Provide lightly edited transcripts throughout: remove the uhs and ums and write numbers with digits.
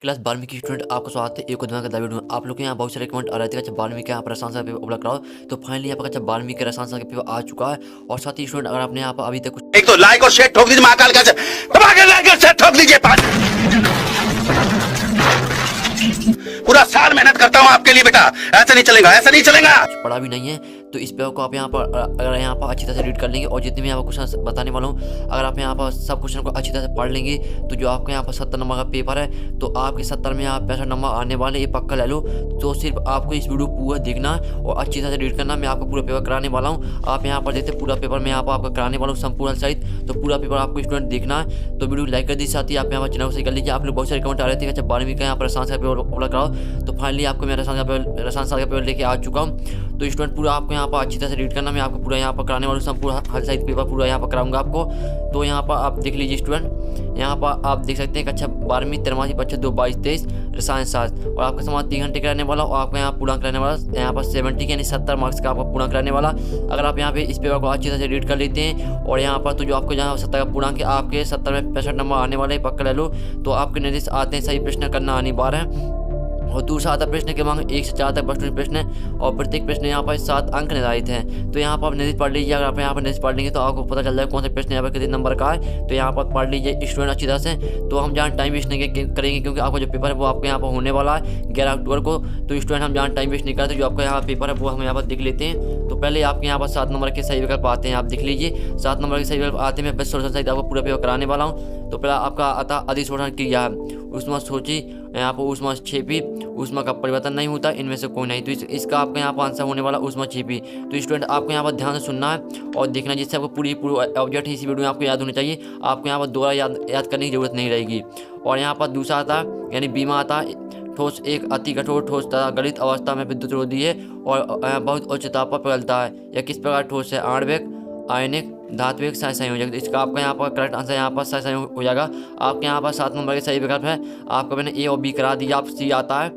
Class 12वीं की student आपका स्वागत है एक और का वीडियो में। आप लोग के यहाँ बहुत सारे कमेंट आ रहे थे कि अच्छा 12वीं का यहाँ पर रसायन शास्त्र का पेपर उपलब्ध कराओ। तो फाइनली यहाँ पर अच्छा 12वीं का रसायन शास्त्र का पेपर आ चुका है। और साथ ही स्टूडेंट अगर आपने यहाँ पर अभी तक कुछ एक तो लाइक और शेयर ठोक दीजिए महाकाल का दबा के लाइक और शेयर ठोक दीजिए। पूरा साल मेहनत करता हूँ आपके लिए बेटा, ऐसा नहीं चलेगा, ऐसा नहीं चलेगा। पढ़ा भी नहीं है तो इस पेपर को आप यहाँ पर अगर यहाँ पर अच्छी तरह से रीड कर लेंगे और जितने भी यहाँ पर क्वेश्चन बताने वाला हूँ अगर आप यहाँ पर सब क्वेश्चन को अच्छी तरह से पढ़ लेंगे तो जो आपका यहाँ पर 70 नंबर का पेपर है तो आपके 70 में आप 65 नंबर आने वाले, ये पक्का ले लो। तो सिर्फ आपको इस वीडियो पूरा देखना और अच्छी तरह से रीड करना। मैं आपको पूरा पेपर कराने वाला हूँ। आप यहाँ पर देखते पूरा पेपर मैं यहाँ पर आपका कराने वाला हूँ संपूर्ण सहित। तो पूरा पेपर आपको स्टूडेंट देखना है तो वीडियो लाइक कर दीजिए। साथ ही आप यहाँ पर चैनल को सही कर लीजिए। आप लोग बहुत सारे कमेंट आ रहे थे अच्छा 12वीं का यहाँ पर रसायन का पेपर उपलब्ध कराओ। तो फाइनली आपको मैं रसायन शास्त्र का पेपर लेके आ चुका हूँ। तो स्टूडेंट पूरा आपको यहाँ पर अच्छी तरह से रीड करना। मैं आपको पूरा यहाँ पर कराने वाला हूँ, संपूर्ण हर साइज पेपर पूरा यहाँ पर कराऊंगा आपको। तो यहाँ पर आप देख लीजिए स्टूडेंट, यहाँ पर आप देख सकते हैं कि अच्छा 12वीं 13वीं परीक्षा 2 22 23 रसायन शास्त्र और आपका समाज 3 घंटे कराने वाला और आपका यहाँ पूर्णांक रहने वाला यहाँ पर 70 यानी 70 मार्क्स का आपका पूर्णांक रहने वाला। अगर आप यहाँ पे इस पेपर को अच्छी तरह से रीड कर लेते हैं और यहाँ पर तो जो आपको यहाँ 70 का पूर्णांक है आपके 70 में 65 नंबर आने वाले पक्का ले लो। तो आपके निर्देश आते हैं सही प्रश्न करना अनिवार्य है। और दूसरा आता प्रश्न के मांग 1 से 4 तक प्रश्न प्रश्न है और प्रत्येक प्रश्न यहाँ पर 7 अंक निर्धारित हैं। तो यहाँ पर आप निर्देश पढ़ लीजिए। अगर आप यहाँ पर निर्देश पढ़ लेंगे तो आपको पता चल जाएगा कौन सा प्रश्न यहाँ पर कितने नंबर का है। तो यहाँ पर पढ़ लीजिए स्टूडेंट अच्छी तरह से। तो हम जहाँ टाइम वेस्ट नहीं करेंगे क्योंकि आपका जो पेपर है वो आपके यहाँ पर होने वाला है 11 अक्टूबर को। तो स्टूडेंट हम जहाँ टाइम वेस्ट नहीं करते, जो आपका यहाँ पेपर है वो हम यहाँ पर देख लेते हैं। तो पहले आपके यहाँ पर 7 नंबर के सही विकल्प आते हैं, आप देख लीजिए 7 नंबर के सही विकल्प आते हैं। मैं बेस्ट सोल्यूशन सहित आपको पूरा पेपर कराने वाला हूँ। तो पहला आपका आता अधिशोषण क्रिया है, ऊष्मा सोची, यहाँ पर ऊष्मा छेपी, ऊष्मा का परिवर्तन नहीं होता, इनमें से कोई नहीं। तो इसका आपका यहाँ पर आंसर होने वाला ऊष्मा छेपी। तो स्टूडेंट आपको यहाँ पर ध्यान से सुनना है और देखना जिससे आपको पूरी ऑब्जेक्ट इसी वीडियो में आपको याद होनी चाहिए। आपको यहाँ पर दोबारा याद करने की जरूरत नहीं रहेगी। और यहाँ पर दूसरा आता यानी बीमा आता, ठोस एक अति कठोर ठोस तथा गलित अवस्था में विद्युत रोधी है और बहुत उच्च ताप पर पिघलता है। यह किस प्रकार ठोस है? आणविक, आयनिक, धात्विक, संयोजक। तो इसका आपका यहाँ पर करेक्ट आंसर यहाँ पर संयोजक हो जाएगा। आपके यहाँ पर 7 नंबर के सही विकल्प है। आपको मैंने ए और बी करा दिया, आप सी आता है।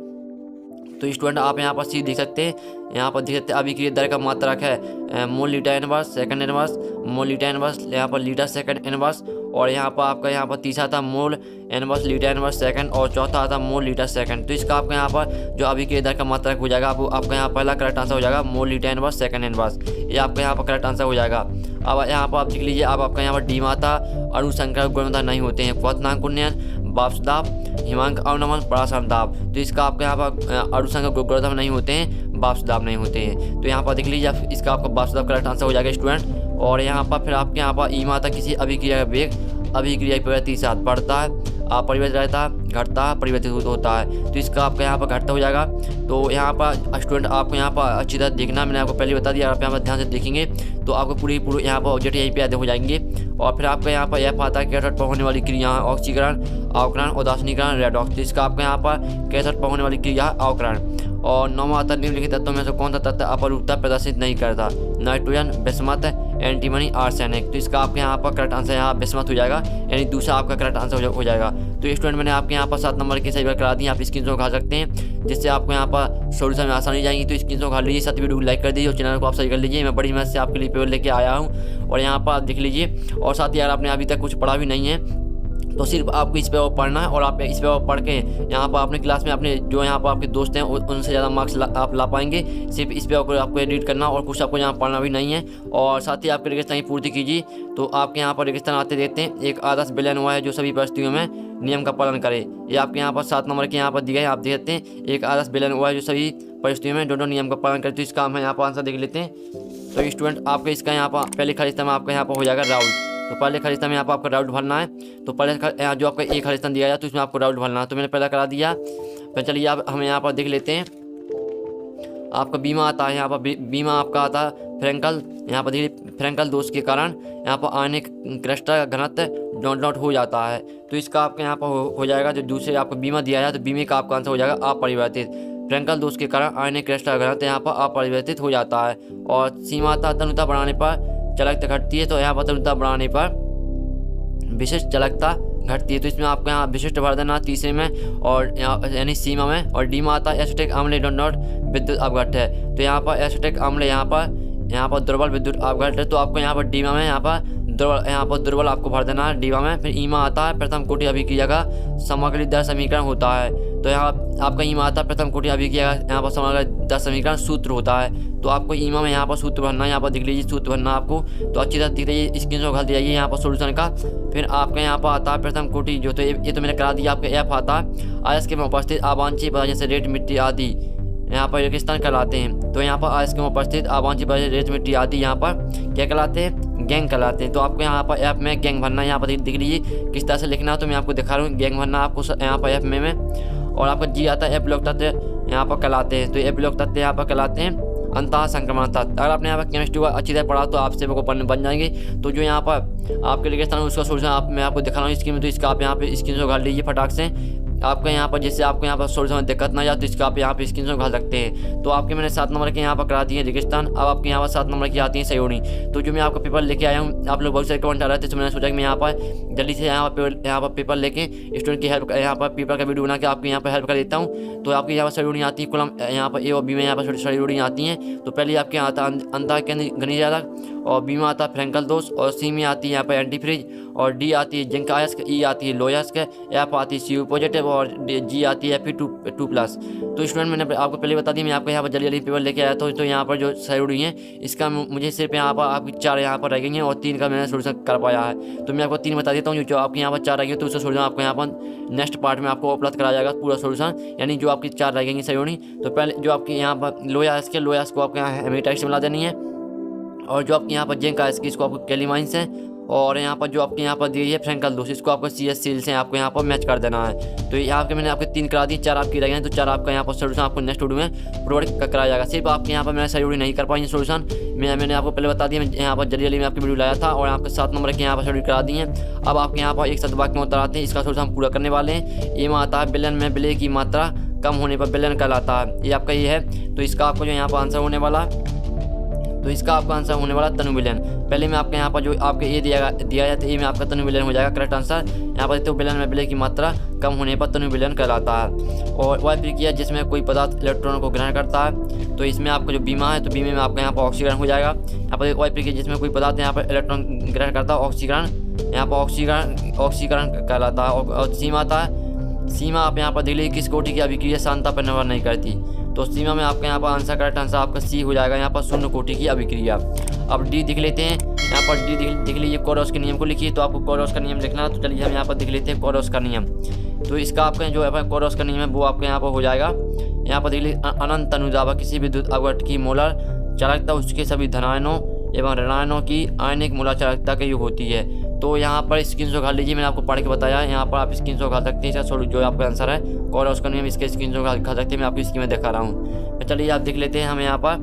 तो स्टूडेंट आप यहाँ पर सी देख सकते हैं। यहाँ पर देख सकते हैं अभिक्रिया दर का मात्रक है mole litre inverse, second inverse, mole litre inverse, यहाँ पर लीटर सेकंड इनवर्स। और यहाँ पर आपका यहाँ पर तीसरा था mole inverse litre inverse second और चौथा आता मोल लीटर सेकंड। तो इसका आपका यहाँ पर जो अभिक्रिया दर का मात्रक हो जाएगा आपका यहाँ पहला करेक्ट आंसर हो जाएगा mole litre inverse second inverse. ये आपका यहाँ पर करेक्ट आंसर हो जाएगा। अब यहाँ पर आप देख लीजिए, अब आपका यहाँ पर डी माता अणुसंकर गुणवत्ता नहीं होते हैं, क्वथनांक उन्नयन, वाष्प दाब, हिमांक अवनमन, परासरण दाब। तो इसका आपका यहाँ पर अणुसंकर गुणवत्ता नहीं होते हैं, वाष्प दाब नहीं होते हैं। तो यहाँ पर देख लीजिए इसका आपका वाष्प दाब करेक्ट आंसर हो जाएगा स्टूडेंट। और यहाँ पर फिर आपके यहाँ पर ई माता किसी अभिक्रिया का वेग अभिक्रिया की प्रगति के साथ बढ़ता है, अपरिवर्तित रहता है, घटता है, परिवर्तित होता है। तो इसका आपका यहाँ पर घटता हो जाएगा। तो यहाँ पर स्टूडेंट आपको यहाँ पर अच्छी तरह देखना, मैंने आपको पहले बता दिया। आप यहाँ पर ध्यान से देखेंगे तो आपको पूरी यहाँ पर ऑब्जेक्ट यहीं पे याद हो जाएंगे। और फिर आपका यहाँ पर एफ आता है कैथोड पर होने वाली क्रिया ऑक्सीकरण, अवकरण, उदासीनीकरण, रेडॉक्स। तो इसका आपका यहाँ पर कैथोड पर होने वाली क्रिया अवकरण। और 9वां आता निम्नलिखित तत्वों में से कौन सा तत्व अपरूपता प्रदर्शित नहीं करता? Nitrogen, bismuth, antimony, arsenic. तो इसका आपके यहाँ पर करेक्ट आंसर यहाँ बिस्मथ हो जाएगा, यानी दूसरा आपका करेक्ट आंसर हो जाएगा। तो स्टूडेंट मैंने आपके यहाँ पर 7 नंबर के सही करा दिए, आप स्क्रीन शॉट खा सकते हैं जिससे आपको यहाँ पर सोल्यूशन में आसानी जाएगी। तो स्क्रीन शॉट खा लीजिए, साथ वीडियो को लाइक कर दीजिए और चैनल को आप सही कर लीजिए। मैं बड़ी मेहनत से आपके लिए पेपर लेके आया हूँ और यहाँ पर आप देख लीजिए। और साथ ही अगर आपने अभी तक कुछ पढ़ा भी नहीं है तो सिर्फ आपको इस पेपर पढ़ना है और आप इस पेपर पढ़ के यहाँ पर अपने क्लास में अपने जो यहाँ पर आपके दोस्त हैं उनसे ज़्यादा मार्क्स आप ला पाएंगे। सिर्फ इस पेपर को आपको एडिट करना और कुछ आपको यहाँ पढ़ना भी नहीं है। और साथ ही आपके रेगिस्तान की पूर्ति कीजिए। तो आपके यहाँ पर रेगिस्तान आते देते हैं एक आदर्श विलयन हुआ है जो सभी परिस्थितियों में नियम का पालन करे। ये आपके यहाँ पर 7 नंबर के यहाँ पर दिए हैं, आप देख सकते हैं एक आदर्श विलयन हुआ है जो सभी परिस्थितियों में दोनों नियम का पालन करे। तो इसका हम यहाँ पर आंसर देख लेते हैं। तो स्टूडेंट आपका इसका यहाँ पर पहले खाली स्थान में आपका यहाँ पर हो जाएगा राउट। तो पहले खाली स्थान में यहाँ पर आपका राउट भरना है। तो पहले जो आपका एक खाली स्थान दिया जाए तो इसमें आपको राउट भरना है। तो मैंने पहला करा दिया। फिर चलिए आप हम यहाँ पर देख लेते हैं। आपका बीमा आता है, यहाँ पर बीमा आपका आता है फ्रैंकल। यहाँ पर देखिए फ्रैंकल दोष के कारण यहाँ पर आयनिक क्लस्टर घनत्व डॉट हो जाता है। तो इसका आपका यहाँ पर हो जाएगा जो दूसरे आपको बीमा दिया जाए तो बीमे का आपका आंसर हो जाएगा अपरिवर्तित। फ्रैंकल दोष के कारण आयनिक क्लस्टर घनत्व यहाँ पर अपरिवर्तित हो जाता है। और सीमा तनुता बढ़ाने पर चालकता घटती है। तो यहाँ पर तनुता बढ़ाने पर विशिष्ट चालकता घटती है। तो इसमें आपको यहाँ विशिष्ट भर देना तीसरे में और यानी सीमा में। और डी में आता है एसिटिक अम्ल डॉट विद्युत अपघट है। तो यहाँ पर एसिटिक अम्ल यहाँ पर दुर्बल विद्युत अपघट है। तो आपको यहाँ पर डी में यहाँ पर दुर्बल आपको भर देना है डीवा में। फिर ईमा आता है प्रथम कोटि अभिक्रिया का समग्र दर समीकरण होता है। तो यहाँ आपका ईमा आता है प्रथम कोटि अभिक्रिया का यहाँ पर समग्र दर समीकरण सूत्र होता है। तो आपको ईमा में यहाँ पर सूत्र भरना है, यहाँ पर दिख लीजिए सूत्र भरना आपको। तो अच्छी तरह दिख लीजिए, स्क्रीन शॉट घाल जाइए यहाँ पर सोल्यूशन का। फिर आपका यहाँ पर आता है प्रथम कोटि जो तो ये तो मैंने करा दिया। आपका एफ आता है अयस्क में उपस्थित अवांछित पदार्थ जैसे रेत मिट्टी आदि यहाँ पर रेगिस्तान कहलाते हैं। तो यहाँ पर अयस्क में उपस्थित अवांछित पदार्थ रेत मिट्टी आदि यहाँ पर क्या कहलाते हैं, गैंग कहलाते हैं। तो आपको यहाँ पर ऐप में गैंग भरना है, यहाँ पर दिख लीजिए किस तरह से लिखना है। तो मैं आपको दिखा रहा हूँ, गैंग भरना आपको यहाँ पर ऐप में। और आपका जी आता है एब्लॉक तत्व यहाँ पर कहलाते हैं। तो एब्लॉक तत्व यहाँ पर कहलाते हैं अंतः संक्रमण तत्व। अगर आपने यहाँ पर केमिस्ट्री को अच्छी तरह पढ़ा तो आपसे वो बन जाएंगे। तो जो यहाँ पर आपके रेगिस्तान है उसका सोल्यूशन मैं आपको दिखा रहा हूँ स्क्रीन में। तो इसका आप यहाँ पे स्क्रीन शॉट घाल लीजिए फटाक से। आपका यहाँ पर जिससे आपको यहाँ पर सोल्यूशन में दिक्कत ना जाए तो इसका आप यहाँ पे स्क्रीन शॉट घाल सकते हैं। तो आपके मैंने 7 नंबर के यहाँ पर करा दिए रेगिस्तान। अब आपके यहाँ पर 7 नंबर की आती है सयोनी। तो जो मैं आपका पेपर लेके आया हूँ, आप लोग बहुत सारे कमेंट आ रहे थे, तो मैंने सोचा कि मैं यहाँ पर जल्दी से यहाँ पर पेपर लेके स्टूडेंट की हेल्प यहाँ पर पेपर का वीडियो बना के आपके यहाँ पर हेल्प कर देता हूँ। तो आपकी यहाँ पर सयोनी आती है कुलम यहाँ पर ए और बी में यहाँ पर सयोनी आती हैं। तो पहले आपके यहाँ आता है अंतः घनीजालक, और बी में आता है फ्रैंकल दोष, और सी में आती है यहाँ पर एंटीफ्रीज, और डी आती है जिंक अयस्क, ई आती है लोह अयस्क, एफ आती है सी पॉजिटिव, और जी आती है Fe2+। तो स्टूडेंट मैंने आपको पहले बता दी, मैं आपको यहाँ पर जल्दी पेपर लेके आया था। तो यहाँ पर जो सयोनी है इसका मुझे सिर्फ यहाँ पर आपकी 4 यहाँ पर रह गई हैं और 3 का मैंने सोल्यूशन कर पाया है। तो मैं आपको 3 बता देता हूँ। जो आपके यहाँ पर 4 रह गई तो उसका सोल्यूशन आपको यहाँ पर नेक्स्ट पार्ट में आपको उपलब्ध कराया जाएगा पूरा सोल्यूशन, यानी जो आपकी 4 रह गई सयोनी। तो पहले जो आपकी यहाँ पर लोह अयस्क है, लोह अयस्क को आपके यहाँ हेमेटाइट से मिला देनी है। और जो आपके यहाँ पर जिंक अयस्क इसको आपको कैलीमाइन से, और यहाँ पर जो आपके यहाँ पर दी है फ्रैंकल दोष इसको आपको CS सील से आपको यहाँ पर मैच कर देना है। तो यहाँ पे मैंने आपके 3 करा दी, 4 आपकी रह गए हैं। तो 4 आपका यहाँ पर सोल्यूशन आपको नेक्स्ट वीडियो में प्रोवाइड कराया जाएगा। सिर्फ आपके यहाँ पर मैंने सही नहीं कर पाई सोल्यूशन, मैंने आपको पहले बता दिया। मैं यहाँ पर जल्दी में आपकी वीडियो लाया था और आपके 7 नंबर के यहाँ पर शेड्यूल करा दी है। अब आपके यहाँ पर एक शतवाक्य में उत्तर आते हैं, इसका सोल्यूशन हम पूरा करने वाले हैं। ये में आता है विलयन में विलय की मात्रा कम होने पर विलयन कहलाता है, ये आपका ये है। तो इसका आपको जो यहाँ पर आंसर होने वाला, तो इसका आपका आंसर होने वाला तनु विलयन। पहले में आपके यहाँ पर जो आपके ए दिया जाए तो ए में आपका तनु विलयन हो जाएगा करेक्ट आंसर। यहाँ पर देखते हो विलयन में विलय की मात्रा कम होने पर तनु विलयन कहलाता है। और वह प्रक्रिया जिसमें कोई पदार्थ इलेक्ट्रॉन को ग्रहण करता है, तो इसमें आपका जो बीमा है तो बीमे में आपका यहाँ पर ऑक्सीकरण हो जाएगा। यहाँ पर वह प्रक्रिया जिसमें कोई पदार्थ यहाँ पर इलेक्ट्रॉन ग्रहण करता है ऑक्सीकरण, यहाँ पर ऑक्सीकरण कहलाता है। और सीमा आता है, सीमा आप यहाँ पर देख लीजिए किस कोटि की अभिक्रिया शांता पर निर्भर नहीं करती। तो सीमा में आपका यहाँ पर आंसर करेक्ट आंसर आपका सी हो जाएगा, यहाँ पर शून्य कोटि की अभिक्रिया। अब डी दिख लेते हैं, यहाँ पर डी दिख लीजिए कोरोस के नियम को लिखिए। तो आपको कोरोस का नियम लिखना है, तो चलिए हम यहाँ पर देख लेते हैं कोरोस का नियम। तो इसका आपका जो है कोरोस का नियम है वो आपके यहाँ पर हो जाएगा। यहाँ पर देख लीजिए अनंत अनुदावा किसी विद्युत अवगट की मोलर चालकता उसके सभी धनायनों एवं ऋणायनों की आयनिक मोलर चालकता की होती है। तो यहाँ पर स्क्रीनशॉट घाल लीजिए, मैंने आपको पढ़ के बताया। यहाँ पर आप स्क्रीनशॉट घाल सकते हैं, इसका जो आपका आंसर है कोरोस का नियम, इसके स्क्रीनशॉट घाल सकते हैं। मैं आपको स्क्रीन में दिखा रहा हूँ। तो चलिए आप देख लेते हैं। हमें यहाँ पर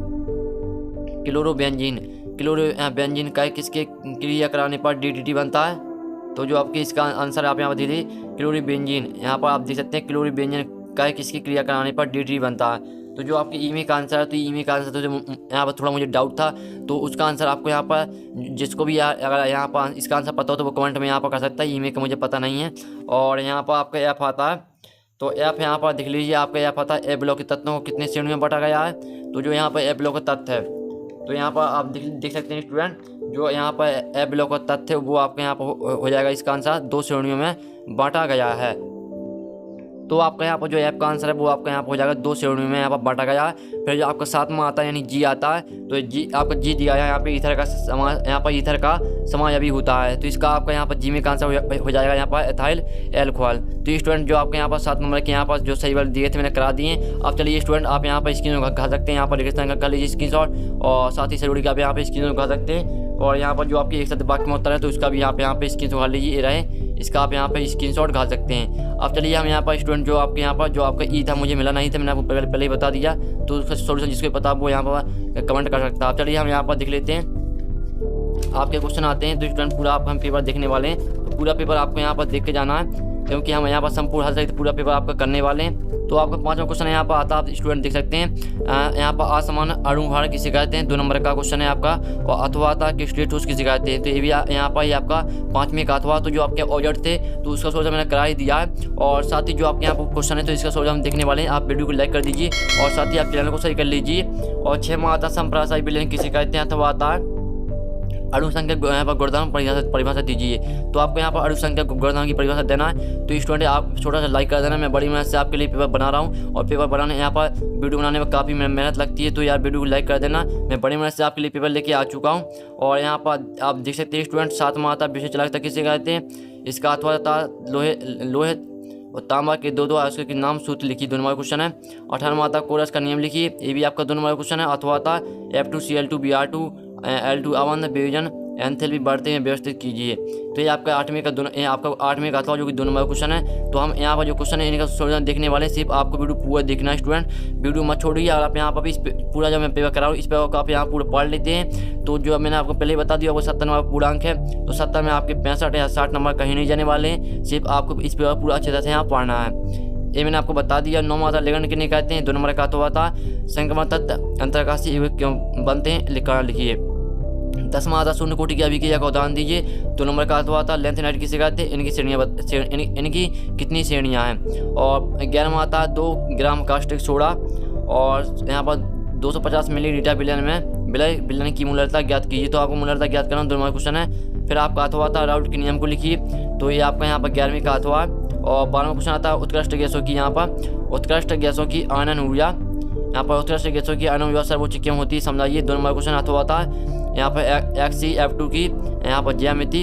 क्लोरोबेंजीन का किसके क्रिया कराने पर DDT बनता है। तो जो आपकी इसका आंसर आप यहाँ पर दीजिए क्लोरोबेंजीन, यहाँ पर आप देख सकते हैं क्लोरोबेंजीन का किसकी क्रिया कराने पर DDT बनता है। तो जो आपकी ईमे का आंसर है, तो ईमे का आंसर तो जो यहाँ पर थोड़ा मुझे डाउट था, तो उसका आंसर आपको यहाँ पर जिसको भी अगर यहाँ पर इसका आंसर पता हो तो वो कमेंट में यहाँ पर कर सकता है। ईमे का मुझे पता नहीं है। और यहाँ पर आपका एफ आता है, तो एफ यहाँ पर देख लीजिए आपका एफ आता है ए ब्लॉक के तत्वों को कितने श्रेणियों में बांटा गया है। तो जो यहाँ पर ए ब्लॉक का तत्व है, तो यहाँ पर आप देख सकते हैं स्टूडेंट, जो यहाँ पर ए ब्लॉक का तत्व है वो आपके यहाँ पर हो जाएगा। इसका आंसर 2 श्रेणियों में बांटा गया है। तो आपका यहाँ पर जो ऐप का आंसर है वो आपका यहाँ पर हो जाएगा 2 श्रेणियों में यहाँ पर बांटा गया है। फिर जो आपका 7वां आता है यानी जी आता है, तो जी आपका जी दिया है यहाँ पे ईथर का यहाँ पर ईथर का समायवी होता है। तो इसका आपका यहाँ पर जी में का आंसर हो जाएगा यहाँ पर एथाइल एल्कोहल। तो स्टूडेंट जो आपके यहाँ पर 7 नंबर के यहाँ पर जो सही वाले दिए थे मैंने करा दिए। अब चलिए स्टूडेंट आप यहाँ पर स्क्रीन घा सकते हैं, यहाँ पर रेगिस्तान का कर लीजिए स्क्रीनशॉट, और साथ ही सरूड़ी का आप यहाँ पर स्क्रीन घा सकते हैं। और यहाँ पर जो आपकी एक साथ बाकी में उत्तर है तो उसका भी आप यहाँ पे स्क्रीनशॉट घाल लीजिए, ये रहे, इसका आप यहाँ पे स्क्रीनशॉट घाल सकते हैं। अब चलिए हम यहाँ पर स्टूडेंट जो आपके यहाँ पर जो आपका ई था मुझे मिला नहीं था, मैंने आपको पहले ही बता दिया। तो उसका सोल्यूशन जिसको पता वो यहाँ पर कमेंट कर सकता है। अब चलिए हम यहाँ पर देख लेते हैं आपके क्वेश्चन आते हैं। तो स्टूडेंट पूरा आप हम पेपर देखने वाले हैं, तो पूरा पेपर आपको यहाँ पर देख के जाना है, क्योंकि हम यहाँ पर संपूर्ण हल सहित पूरा पेपर आपका करने वाले हैं। तो आपका 5वां क्वेश्चन यहाँ पर आता है, आप स्टूडेंट देख सकते हैं। यहाँ पर असमान अणुभार किसे कहते हैं, 2 नंबर का क्वेश्चन है आपका। और अथवा था कि स्टेटस किसे कहते हैं, तो ये भी यहाँ पर आपका 5वें का अथवा। तो जो आपके ऑब्जेक्ट थे तो उसका सोल्यूशन मैंने करा ही दिया है। और साथ ही जो आपके यहाँ पर क्वेश्चन है तो इसका सोल्यूशन हम देखने वाले हैं। आप वीडियो को लाइक कर दीजिए और साथ ही आप चैनल को सही कर लीजिए। और 6वां आता है संप्रासाई विलयन किसे कहते हैं, अथवा आता है अणुसंख्यक यहाँ पर गुणधर्म परिभाषा दीजिए। तो आपको यहाँ पर अणुसंख्यक गुणधर्म की परिभाषा देना है। तो स्टूडेंट आप छोटा सा लाइक कर देना। मैं बड़ी मेहनत से आपके लिए पेपर बना रहा हूँ और पेपर बनाने यहाँ पर वीडियो बनाने में काफ़ी मेहनत लगती है। तो यार वीडियो को लाइक कर देना। मैं बड़ी मेहनत से आपके लिए पेपर लेके आ चुका हूँ। और यहाँ पर आप देख सकते हैं स्टूडेंट 7 माता विषय चलाकता किसे कहते हैं। इसका अथवा था लोहे और तांबा के दो उसके नाम सूत्र लिखिए, 2 नंबर क्वेश्चन है। 18 माता कोरस का नियम लिखिए, ये भी आपका 2 नंबर क्वेश्चन है। अथवा था F2Cl2Br2 L2 अवंध विभाजन एंथैल्पी बढ़ते हैं व्यवस्थित कीजिए। तो ये आपका 8वें का आपका 8वें का अथवा जो कि 2 नंबर क्वेश्चन है। तो हम यहाँ पर जो क्वेश्चन है इनका सोल्यूशन देखने वाले हैं। सिर्फ आपको वीडियो पूरा देखना है स्टूडेंट, वीडियो मत छोड़िए। और आप यहाँ पर भी पूरा जो मैं पेपर करा रहा हूँ इस पेपर को आप यहाँ पूरा पढ़ लेते हैं। तो जो मैंने आपको पहले बता दिया वो 70 नंबर पूर्णांक है। तो 70 में आपके 65 या 60 नंबर कहीं नहीं जाने वाले हैं। सिर्फ आपको इस पेपर पूरा अच्छी तरह से यहाँ पढ़ना है। ये मैंने आपको बता दिया। 9 माता लिगंड किन्हें कहते हैं। 2 नंबर का अथवा था संक्रमण तत्व अंतरकाशीय युग्म क्यों बनते हैं, लिखिए। 10 माता शून्य कोटि की अभिक्रिया का उदाहरण दीजिए। 2 नंबर का अथवा था लेंथेनाइट किसे कहते हैं, इनकी श्रेणियाँ इनकी कितनी श्रेणियाँ हैं। और 11 माता 2 ग्राम कास्टिक सोडा और यहाँ पर 250 मिलीलीटर विलयन की मूलरता ज्ञात कीजिए। तो आपको मूलरता ज्ञात करना 2 नंबर क्वेश्चन है। फिर आपका अथवा था राउट के नियम को लिखिए। तो ये आपका यहाँ पर 11वीं का अथवा है। और 12वां क्वेश्चन आता है उत्कृष्ट गैसों की, यहाँ पर उत्कृष्ट गैसों की आनंद ऊर्जा, यहाँ पर उत्कृष्ट गैसों की आनंद ऊर्जा सर्वोच्च क्यों होती है समझाइए। 2 नंबर क्वेश्चन अथवा था यहाँ पर XCF2 की यहाँ पर ज्यामिति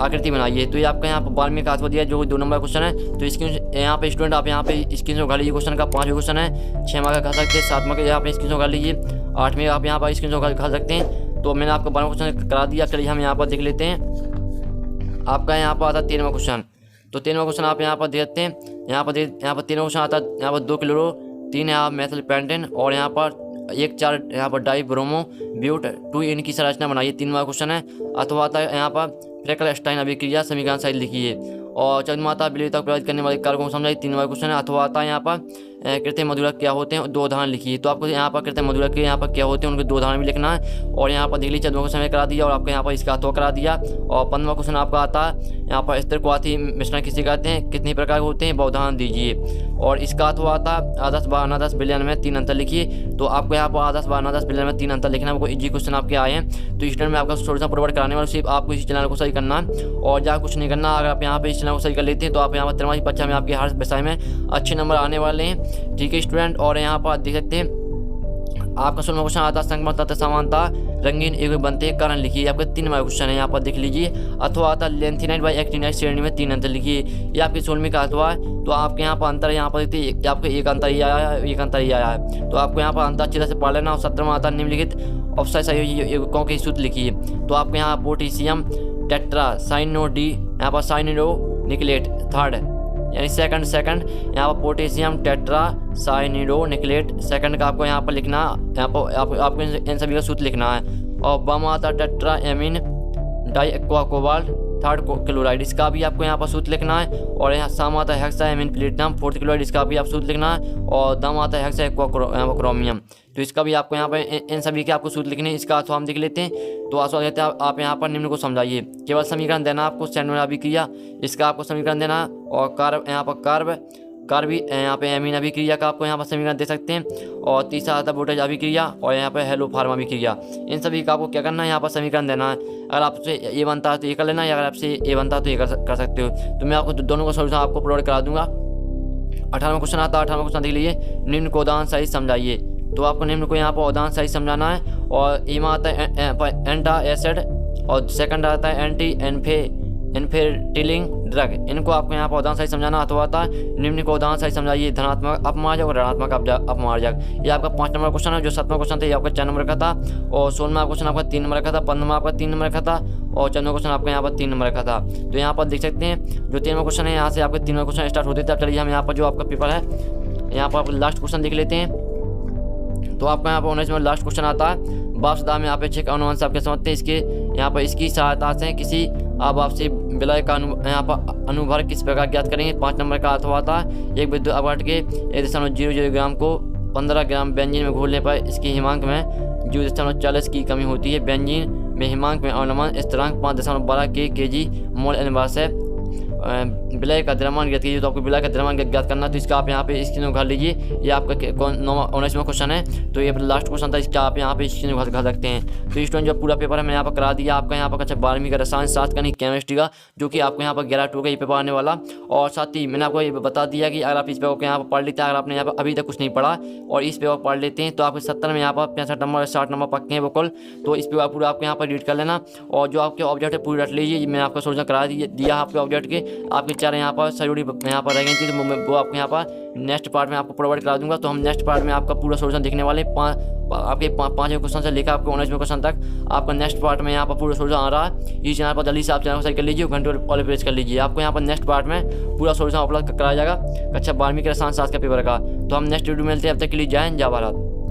आकृति बनाइए। तो ये आपका यहाँ पर 12वीं का अथवा दिया जो 2 नंबर क्वेश्चन है। तो इसकी यहाँ पे स्टूडेंट आप यहाँ पे स्क्रीन से उठा लीजिए क्वेश्चन का। 5वां क्वेश्चन है 6 मार्क का खा सकते हैं, 7 मार्क यहाँ पे स्क्रीन से उठा लीजिए, 8वें आप यहाँ पर स्क्रीन से खा सकते हैं। तो मैंने आपको 12वां क्वेश्चन करा दिया। चलिए हम यहाँ पर देख लेते हैं। आपका यहाँ पर आता 13वां क्वेश्चन। तो 13वां क्वेश्चन आप यहाँ पर देखते हैं। यहाँ पर 13वां क्वेश्चन आता है यहाँ पर 2 क्लोरो 3 है आप मेथिल पेंटेन और यहाँ पर 1,4 यहाँ पर डाई ब्रोमो ब्यूट 2 इनकी संरचना बनाइए। 3वां क्वेश्चन है अथवा आता है यहाँ पर फ्रैंकलस्टाइन अभिक्रिया समीकरण सही लिखिए। और चंद्रमाता विलेयता प्रभावित करने वाले कारकों को समझाइए। 3वां क्वेश्चन है अथवा आता है यहाँ पर कृत्रिम मधुरक क्या होते हैं, 2 उदाहरण लिखिए। तो आपको यहाँ पर कृत्रिम मधुरक के यहाँ पर क्या होते हैं उनके 2 उदाहरण भी लिखना है। और यहाँ पर दिल्ली चंद्रों को समय करा दिया और आपको यहाँ पर इसका अथवा करा दिया। और 15वां क्वेश्चन आपका आता है यहाँ पर स्थिर क्वाथी मिश्रण किसे कहते हैं, कितने प्रकार के होते हैं, उदाहरण दीजिए। और इसका अथवा आता है आदर्श व अनादर्श विलयन में 3 अंतर लिखिए। तो आपको यहाँ पर आदर्श व अनादर्श विलयन में 3 अंतर लिखना है। कोई इजी क्वेश्चन आपके आए हैं तो स्टूडेंट में आपका सोल्यूशन प्रोवाइड कराने वाला, सिर्फ आपको इस चैनल को सही करना है और जहाँ कुछ नहीं करना। अगर आप यहाँ पे इस चैनल को सही कर लेते हैं तो आप यहाँ पर 13वीं परीक्षा में आपके हर विषय में अच्छे नंबर आने वाले हैं। ठीक है स्टूडेंट। और यहाँ पर देख सकते हैं आपका 16वां क्वेश्चन आता है संक्रमण तत्व समानता रंगीन एक बनते हैं कारण लिखिए। आपका 3 नंबर क्वेश्चन है, यहाँ पर देख लीजिए। अथवा आता है लेंथिनाइट बाई एक्टिनाइट श्रेणी में 3 अंतर लिखिए। ये आपकी 16वीं का अथवा है। तो आपके यहाँ पर अंतर यहाँ पर देखिए आपको एक अंतर ही आया है, एक अंतर ही आया है। तो आपको यहाँ पर अंतर अच्छी तरह से पढ़ लेना। और 17वां आता है निम्नलिखित ऑक्साइड संयोजकों के सूत्र लिखिए। तो आपके यहाँ पोटेशियम टेट्रा साइनो डी यहाँ पर साइनिडो निकलेट 3rd यानी सेकंड यहाँ पर पोटेशियम टेट्रा साइनिडो निकलेट 2nd का आपको यहाँ पर लिखना, यहाँ पर आपको इन सभी का सूत्र लिखना है। और बम आता tetraammine diaqua cobalt 3rd chloride, इसका भी आपको यहाँ पर सूत्र लिखना है। और यहाँ साम आता है hexa amine platinum 4th chloride, इसका भी आप सूत्र लिखना है। और दम आता है हेक्सा एक्वा क्रोमियम, तो इसका भी आपको यहाँ पर इन सभी के आपको सूत्र लिखने। इसका अथवा हम देख लेते हैं। तो अथवा कहते हैं आप यहाँ पर निम्न को समझाइए। केवल समीकरण देना आपको सैंडविच अभिक्रिया, इसका आपको समीकरण देना। और कार्ब यहाँ पर कार्बी यहाँ पे एमीन अभिक्रिया का आपको यहाँ पर समीकरण दे सकते हैं। और तीसरा आता है वोल्टेज अभिक्रिया और यहाँ पर हेलो फार्मा अभिक्रिया। इन सभी का आपको क्या करना है, यहाँ पर समीकरण देना है। अगर आपसे ये बनता है तो ये कर लेना, या अगर आपसे ये बनता है तो ये कर सकते हो। तो मैं आपको दोनों का सोल्यूशन आपको प्रोवाइड करा दूंगा। 18वां क्वेश्चन आता है, 18वां क्वेश्चन देख लीजिए। निम्न को उदाहरण सही समझाइए। तो आपको निम्न को यहाँ पर उदाहरण सही समझाना है। और ईमा आता है एंटा एसिड और 2nd आता है एंटी इन्फेर्टिलिंग ड्रग, इनको आपको यहाँ पर उदाहरण सही समझाना। अथवा आता है निम्न को उदाहरण सही समझाइए। धनात्मक अपमार्जक और ऋणात्मक अपमार्जक, ये आपका 5 नंबर क्वेश्चन है। जो 7वां क्वेश्चन था ये आपका 4 नंबर का था। और 16वां क्वेश्चन आपका 3 नंबर का था। 15वां आपका 3 नंबर का था। और 14वां क्वेश्चन आपका यहाँ पर 3 नंबर का था। तो यहाँ पर देख सकते हैं जो 13वां क्वेश्चन है यहाँ से आपके 3 क्वेश्चन स्टार्ट होते थे। चलिए हम यहाँ पर जो आपका पेपर है यहाँ पर आप लास्ट क्वेश्चन देख लेते हैं। तो आपका यहाँ पर 19 में लास्ट क्वेश्चन आता है। वापसदा में अपेक्षिक अनुवंश आपके समझते हैं। इसके यहाँ पर इसकी सहायता से किसी आपसी विलय का यहाँ पर अनुभार किस प्रकार ज्ञात करेंगे। 5 नंबर का अथवा आता है। एक विद्युत अपघट के 1.00 ग्राम को 15 ग्राम बेंजीन में घोलने पर इसकी हिमांक में 0.40 की कमी होती है। बेंजीन में हिमांक में अवलंबन स्थिरांक 5.12 kg मोल एनवास है। विलय का द्रव्यमान ज्ञात कीजिए। तो आपको विलय का द्रव्यमान ज्ञात करना है, तो इसका आप यहाँ पे स्क्रीन उखाड़ लीजिए। ये आपका 19वां क्वेश्चन है, तो ये लास्ट क्वेश्चन था, इसका आप यहाँ पे स्क्रीन उखाड़ सकते हैं। तो स्टूडेंट जो पूरा पेपर है मैंने यहाँ पर करा दिया आपका, यहाँ पर कक्षा 12वीं का रसायन शास्त्र का नहीं केमिस्ट्री का, जो कि आपको यहाँ पर 11/2 का ये पेपर आने वाला। और साथ ही मैंने आपको ये बता दिया कि अगर आप इस पेपर को यहाँ पर पढ़ लेते हैं, अगर आपने यहाँ पर अभी तक कुछ नहीं पढ़ा और इस पेपर पढ़ लेते हैं, तो आपके 70 में यहाँ पर 65 नंबर 60 नंबर पक्के हैं बिल्कुल। तो इस पेपर पूरा आपको यहाँ पर रीड कर लेना, और जो आपके ऑब्जेक्ट है पूरी रट लीजिए। मैंने आपका सोल्यूशन करा दिया आपके ऑब्जेक्ट के, आपके 4 यहाँ पर सजोड़ी यहाँ पर रह गई थी, तो वो आपको यहाँ पर नेक्स्ट पार्ट में आपको प्रोवाइड करा दूंगा। तो हम नेक्स्ट पार्ट में आपका पूरा सोल्यूशन देखने वाले, आपके 5वें क्वेश्चन से लेकर आपके 19वें क्वेश्चन तक आपका नेक्स्ट पार्ट में यहाँ पर पूरा सोल्यूशन आ रहा है। इस चैनल पर जल्दी से आप चैनल को सही कर लीजिए, घंटे वाले प्रेस कर लीजिए। आपको यहाँ पर नेक्स्ट पार्ट में पूरा सोल्यूशन अपलोड कराया जाएगा कक्षा 12वीं के रसायन शास्त्र का पेपर का। तो हम नेक्स्ट वीडियो में मिलते हैं, अब तक के लिए जय हिंद जय भारत।